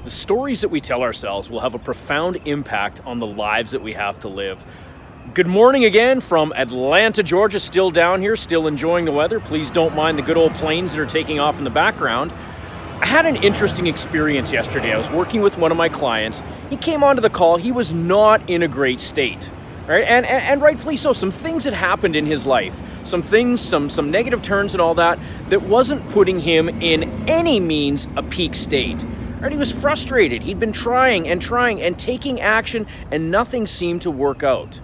The stories that we tell ourselves will have a profound impact on the lives that we have to live. Good morning again from Atlanta, Georgia. Still down here, still enjoying the weather. Please don't mind the good old planes that are taking off in the background. I had an interesting experience yesterday. I was working with one of my clients. He came onto the call. He was not in a great state, right? And rightfully so. Some things had happened in his life. Some things, some negative turns and all that wasn't putting him in any means a peak state. Right? He was frustrated. He'd been trying and taking action, and nothing seemed to work out.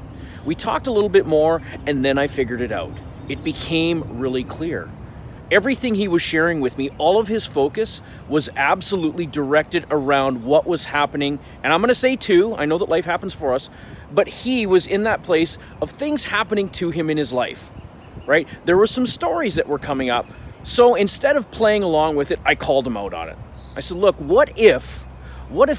We talked a little bit more, and then I figured it out. It became really clear. Everything he was sharing with me, all of his focus was absolutely directed around what was happening. And I'm going to say too, I know that life happens for us, but he was in that place of things happening to him in his life, right? There were some stories that were coming up. So instead of playing along with it, I called him out on it. I said, look, what if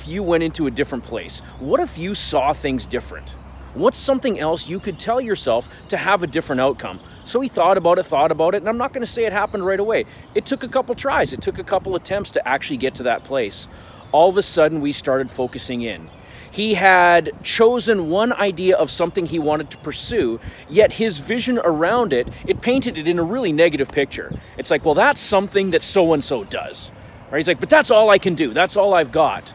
you went into a different place? What if you saw things different? What's something else you could tell yourself to have a different outcome? So he thought about it, and I'm not going to say it happened right away. It took a couple tries. It took a couple attempts to actually get to that place. All of a sudden, we started focusing in. He had chosen one idea of something he wanted to pursue, yet his vision around it painted it in a really negative picture. It's like, well, that's something that so-and-so does. Right? He's like, but that's all I can do. That's all I've got.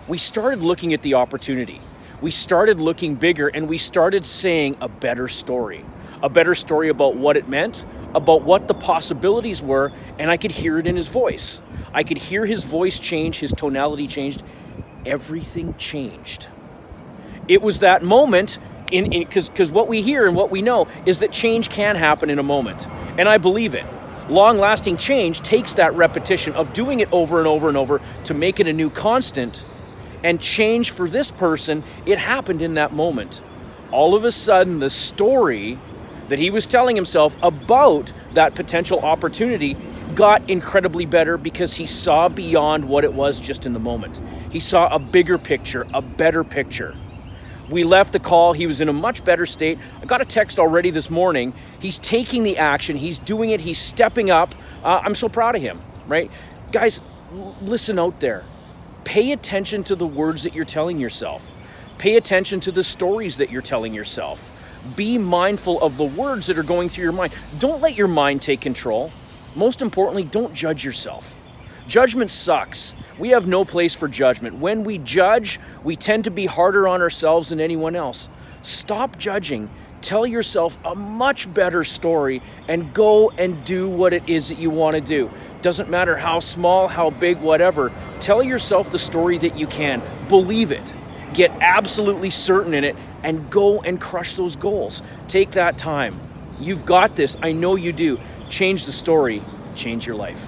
We started looking at the opportunity. We started looking bigger, and we started saying a better story about what it meant, about what the possibilities were, and I could hear it in his voice. I could hear his voice change, his tonality changed. Everything changed. It was that moment, because what we hear and what we know is that change can happen in a moment, and I believe it. Long-lasting change takes that repetition of doing it over and over and over to make it a new constant. And change for this person, it happened in that moment. All of a sudden, the story that he was telling himself about that potential opportunity got incredibly better because he saw beyond what it was just in the moment. He saw a bigger picture, a better picture. We left the call. He was in a much better state. I got a text already this morning. He's taking the action. He's doing it. He's stepping up. I'm so proud of him, right? Guys, listen out there. Pay attention to the words that you're telling yourself. Pay attention to the stories that you're telling yourself. Be mindful of the words that are going through your mind. Don't let your mind take control. Most importantly, don't judge yourself. Judgment sucks. We have no place for judgment. When we judge, we tend to be harder on ourselves than anyone else. Stop judging. Tell yourself a much better story and go and do what it is that you want to do. Doesn't matter how small, how big, whatever. Tell yourself the story that you can. Believe it. Get absolutely certain in it and go and crush those goals. Take that time. You've got this. I know you do. Change the story. Change your life.